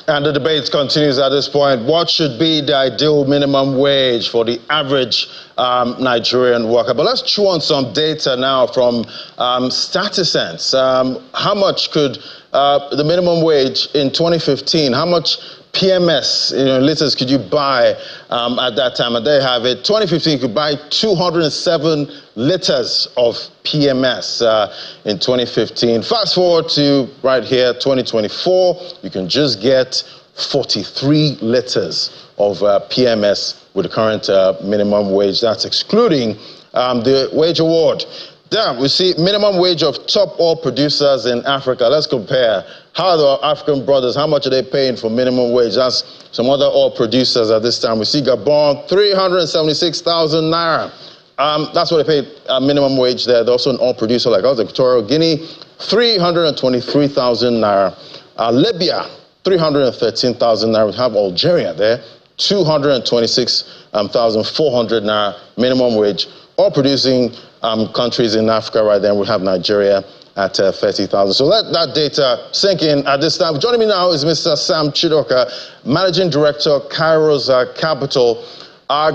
And the debate continues at this point. What should be the ideal minimum wage for the average Nigerian worker? But let's chew on some data now from StatiSense. How much could the minimum wage in 2015, how much PMS, liters could you buy at that time? And there you have it. 2015, you could buy 207 liters of PMS in 2015. Fast forward to right here, 2024, you can just get 43 liters of PMS with the current minimum wage. That's excluding the wage award. There, we see minimum wage of top oil producers in Africa. Let's compare. How are the African brothers, how much are they paying for minimum wage? That's some other oil producers at this time. We see Gabon, 376,000 naira. That's what they pay minimum wage there. There's also an oil producer like us, Equatorial Guinea, 323,000 naira. Libya, 313,000 naira. We have Algeria there, 226,400 naira minimum wage. Oil producing countries in Africa right there. We have Nigeria at 30,000. So let that data sink in at this time. Joining me now is Mr. Sam Chidoka, Managing Director, Kairos Capital.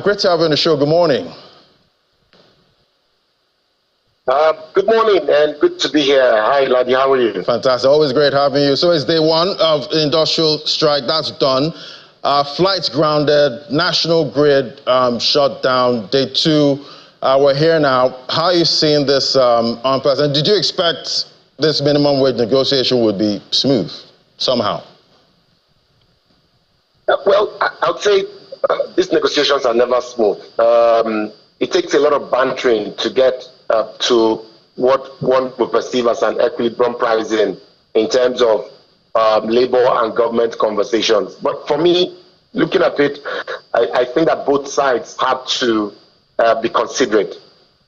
Great to have you on the show. Good morning. Good morning and good to be here. Hi, Ladi, how are you? Fantastic. Always great having you. So it's day one of the industrial strike. That's done. Flights grounded, national grid shut down. Day two. We're here now. How are you seeing this unprecedented? Did you expect this minimum wage negotiation would be smooth somehow? Well, I would say these negotiations are never smooth. It takes a lot of bantering to get to what one would perceive as an equilibrium pricing in terms of labor and government conversations. But for me, looking at it, I think that both sides have to be considerate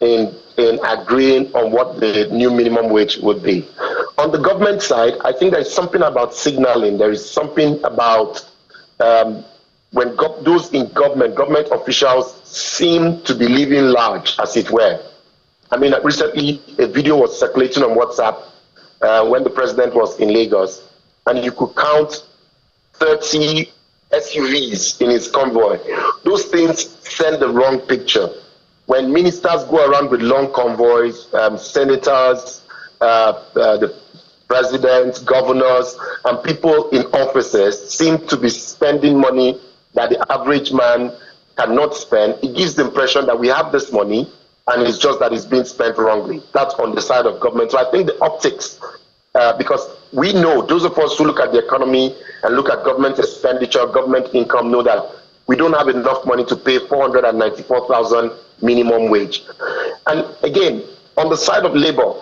in agreeing on what the new minimum wage would be. On the government side, I think there's something about signaling. There is something about when those in government officials seem to be living large, as it were. I mean, recently a video was circulating on WhatsApp when the president was in Lagos, and you could count 30 SUVs in his convoy. Those things send the wrong picture. When ministers go around with long convoys, senators, the presidents, governors, and people in offices seem to be spending money that the average man cannot spend, it gives the impression that we have this money and it's just that it's being spent wrongly. That's on the side of government. So I think the optics, because we know, those of us who look at the economy and look at government expenditure, government income, know that we don't have enough money to pay 494,000 minimum wage. And again, on the side of labor,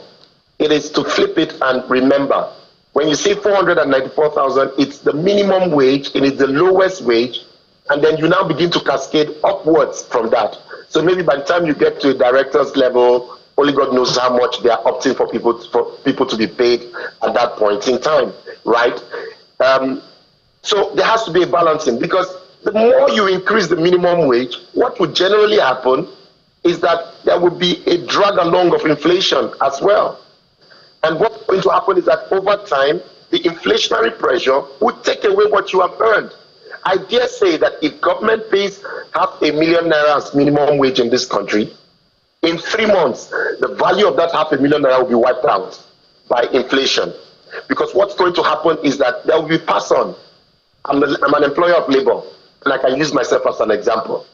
it is to flip it and remember, when you say 494,000, it's the minimum wage, it is the lowest wage, and then you now begin to cascade upwards from that. So maybe by the time you get to a director's level, only God knows how much they are opting for people to be paid at that point in time, right? So there has to be a balancing, because the more you increase the minimum wage, what would generally happen is that there would be a drag along of inflation as well. And what's going to happen is that over time, the inflationary pressure would take away what you have earned. I dare say that if government pays 500,000 naira as minimum wage in this country, in 3 months, the value of that 500,000 naira will be wiped out by inflation. Because what's going to happen is that there will be pass on. I'm an employer of labor, and I can use myself as an example.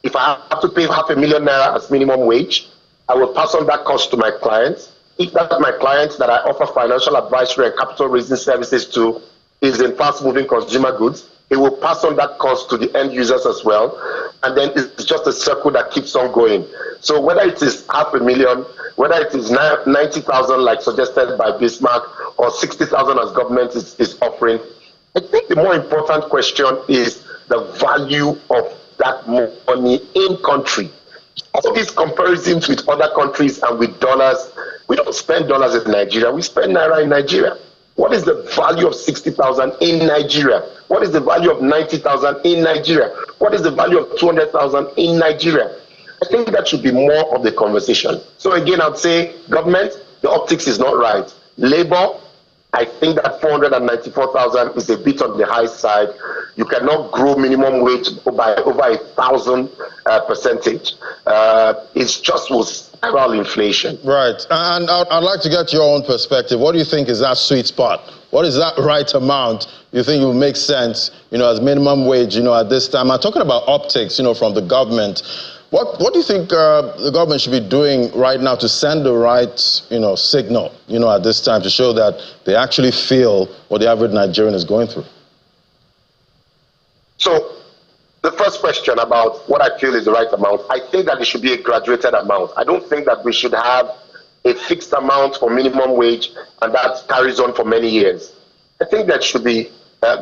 If I have to pay 500,000 naira as minimum wage, I will pass on that cost to my clients. If that my clients that I offer financial advisory and capital raising services to is in fast-moving consumer goods, it will pass on that cost to the end users as well. And then it's just a circle that keeps on going. So whether it is 500,000, whether it is 90,000 like suggested by Bismarck, or 60,000 as government is offering, I think the more important question is the value of that money in country. All these comparisons with other countries and with dollars, we don't spend dollars in Nigeria, we spend naira in Nigeria. What is the value of 60,000 in Nigeria? What is the value of 90,000 in Nigeria? What is the value of 200,000 in Nigeria? I think that should be more of the conversation. So again, I'd say government, the optics is not right. Labor, I think that 494,000 is a bit on the high side. You cannot grow minimum wage by over 1,000%. It just will spiral inflation. Right. And I'd like to get your own perspective. What do you think is that sweet spot? What is that right amount you think will make sense, as minimum wage, at this time? I'm talking about optics, from the government. What do you think the government should be doing right now to send the right, signal, at this time to show that they actually feel what the average Nigerian is going through? So the first question about what I feel is the right amount, I think that it should be a graduated amount. I don't think that we should have a fixed amount for minimum wage and that carries on for many years. I think that should be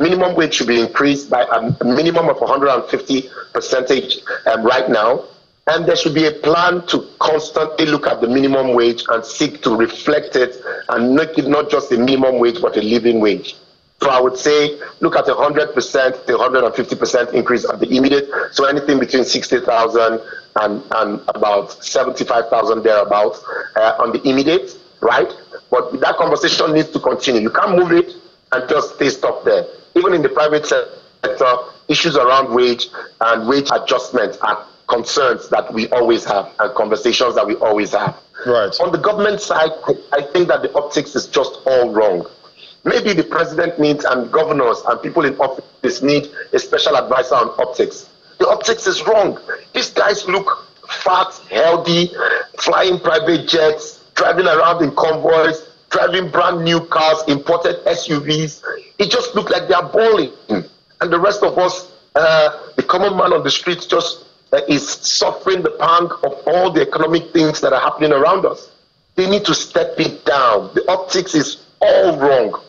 minimum wage should be increased by a minimum of 150% right now. And there should be a plan to constantly look at the minimum wage and seek to reflect it and make it not just a minimum wage, but a living wage. So I would say look at 100% to 150% increase at the immediate. So anything between 60,000 and about 75,000 thereabouts on the immediate, right? But that conversation needs to continue. You can't move it and just stay stuck there. Even in the private sector, issues around wage and wage adjustment are concerns that we always have and conversations that we always have. Right. On the government side, I think that the optics is just all wrong. Maybe the president needs, and governors and people in office need a special advisor on optics. The optics is wrong. These guys look fat, healthy, flying private jets, driving around in convoys, driving brand new cars, imported SUVs. It just looks like they are balling. And the rest of us, the common man on the streets, just is suffering the pang of all the economic things that are happening around us. They need to step it down. The optics is all wrong,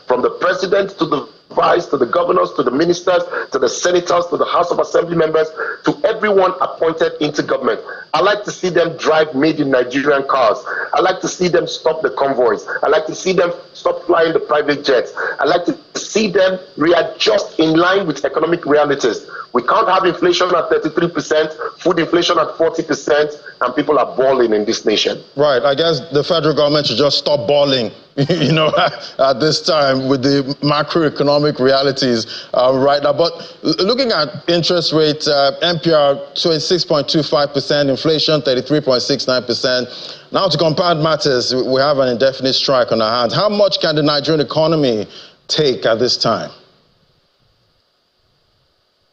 from the president to the vice, to the governors, to the ministers, to the senators, to the House of Assembly members, to everyone appointed into government. I like to see them drive made in Nigerian cars. I like to see them stop the convoys. I like to see them stop flying the private jets. I like to see them readjust in line with economic realities. We can't have inflation at 33%, food inflation at 40%, and people are balling in this nation. Right. I guess the federal government should just stop balling, at this time with the macroeconomic realities right now. But looking at interest rates, MPR 26.25%, inflation 33.69%. Now to compound matters, we have an indefinite strike on our hands. How much can the Nigerian economy take at this time?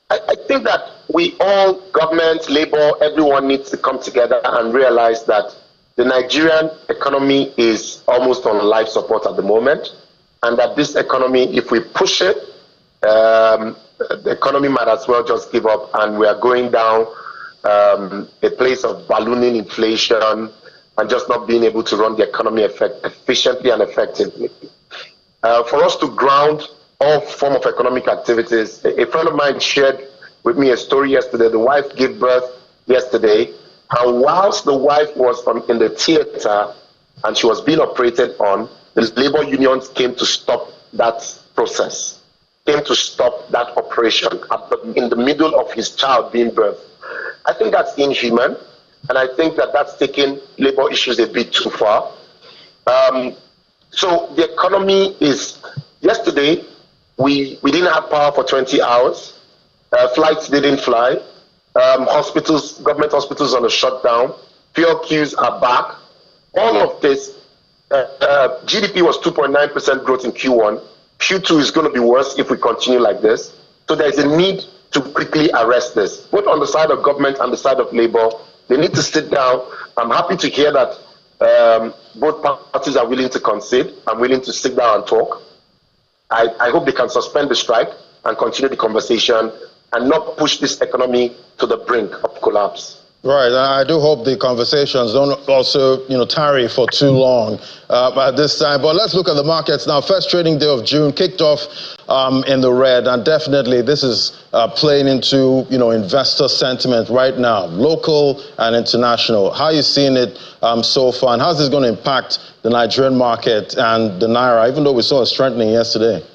I think that we all, government, labor, everyone needs to come together and realize that the Nigerian economy is almost on life support at the moment, and that this economy, if we push it, the economy might as well just give up, and we are going down a place of ballooning inflation and just not being able to run the economy efficiently and effectively. For us to ground all form of economic activities, a friend of mine shared with me a story yesterday. The wife gave birth yesterday, and whilst the wife was in the theater and she was being operated on, the labor unions came to stop that process, came to stop that operation in the middle of his child being birthed. I think that's inhuman, and I think that that's taking labor issues a bit too far. So the economy is, yesterday, we didn't have power for 20 hours. Flights didn't fly. Hospitals, government hospitals on a shutdown. Fuel queues are back. All of this, GDP was 2.9% growth in Q1. Q2 is going to be worse if we continue like this. So there's a need to quickly arrest this, both on the side of government and the side of labor. They need to sit down. I'm happy to hear that both parties are willing to concede. I'm willing to sit down and talk. I hope they can suspend the strike and continue the conversation and not push this economy to the brink of collapse. Right, and I do hope the conversations don't also, tarry for too long at this time. But let's look at the markets now. First trading day of June kicked off in the red, and definitely this is playing into, investor sentiment right now, local and international. How are you seeing it so far, and how's this going to impact the Nigerian market and the Naira, even though we saw a strengthening yesterday?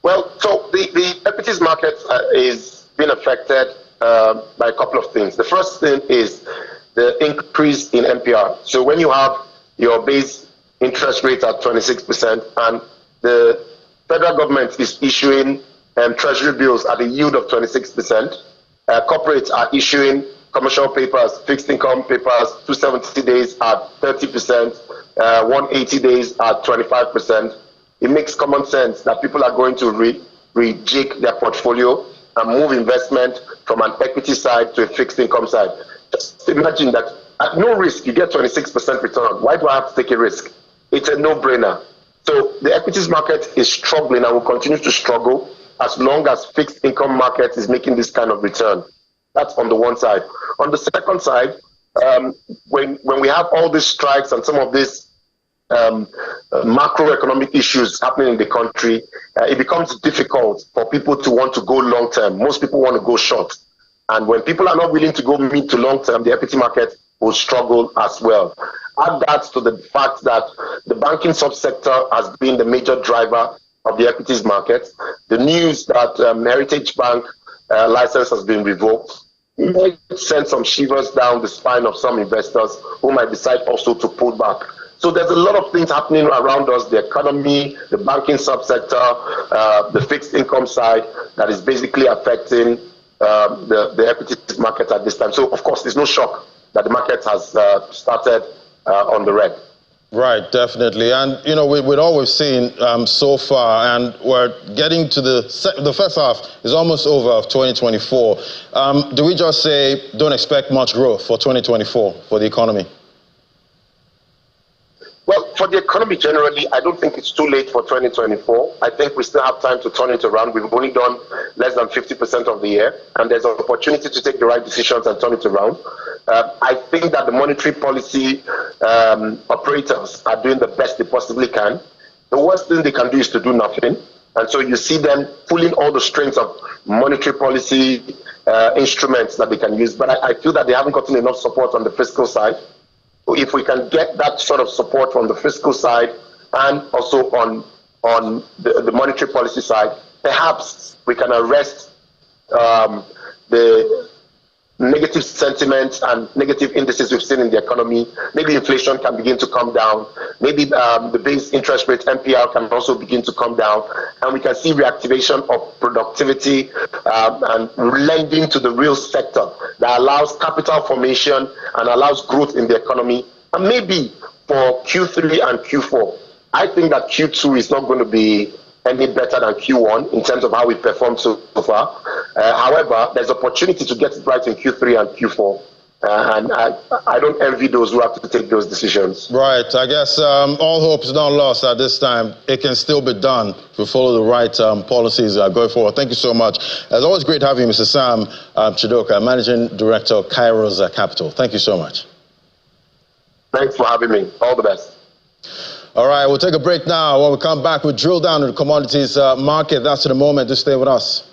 Well, so the equities market is being affected by a couple of things. The first thing is the increase in MPR. So when you have your base interest rate at 26%, and the federal government is issuing treasury bills at a yield of 26%. Corporates are issuing commercial papers, fixed income papers, 270 days at 30%, 180 days at 25%. It makes common sense that people are going to rejig their portfolio and move investment from an equity side to a fixed income side. Just imagine that at no risk, you get 26% return. Why do I have to take a risk? It's a no-brainer. So the equities market is struggling and will continue to struggle as long as fixed income market is making this kind of return. That's on the one side. On the second side, when we have all these strikes and some of these macroeconomic issues happening in the country, it becomes difficult for people to want to go long term. Most people want to go short. And when people are not willing to go mid to long term, the equity market will struggle as well. Add that to the fact that the banking subsector has been the major driver of the equities market. The news that Heritage Bank license has been revoked might send some shivers down the spine of some investors who might decide also to pull back. So there's a lot of things happening around us, the economy, the banking subsector, the fixed income side, that is basically affecting the equities market at this time. So, of course, there's no shock that the market has started on the red. Right, definitely. And, you know, with all we've seen so far, and we're getting to the first half is almost over of 2024. Do we just say don't expect much growth for 2024 for the economy? Well, for the economy generally, I don't think it's too late for 2024. I think we still have time to turn it around. We've only done less than 50% of the year, and there's an opportunity to take the right decisions and turn it around. I think that the monetary policy operators are doing the best they possibly can. The worst thing they can do is to do nothing. And so you see them pulling all the strings of monetary policy instruments that they can use. But I feel that they haven't gotten enough support on the fiscal side. If we can get that sort of support from the fiscal side and also on the monetary policy side, perhaps we can arrest the negative sentiments and negative indices we've seen in the economy. Maybe inflation can begin to come down. Maybe the base interest rate, MPR, can also begin to come down. And we can see reactivation of productivity and lending to the real sector that allows capital formation and allows growth in the economy. And maybe for Q3 and Q4, I think that Q2 is not going to be any better than Q1 in terms of how we performed so far. However, there's opportunity to get it right in Q3 and Q4. And I don't envy those who have to take those decisions. Right. I guess all hope is not lost at this time. It can still be done if we follow the right policies going forward. Thank you so much. It's always great having you, Mr. Sam Chidoka, Managing Director of Kairos Capital. Thank you so much. Thanks for having me. All the best. All right, we'll take a break now. When we come back, we'll drill down into the commodities market. That's to the moment. Just stay with us.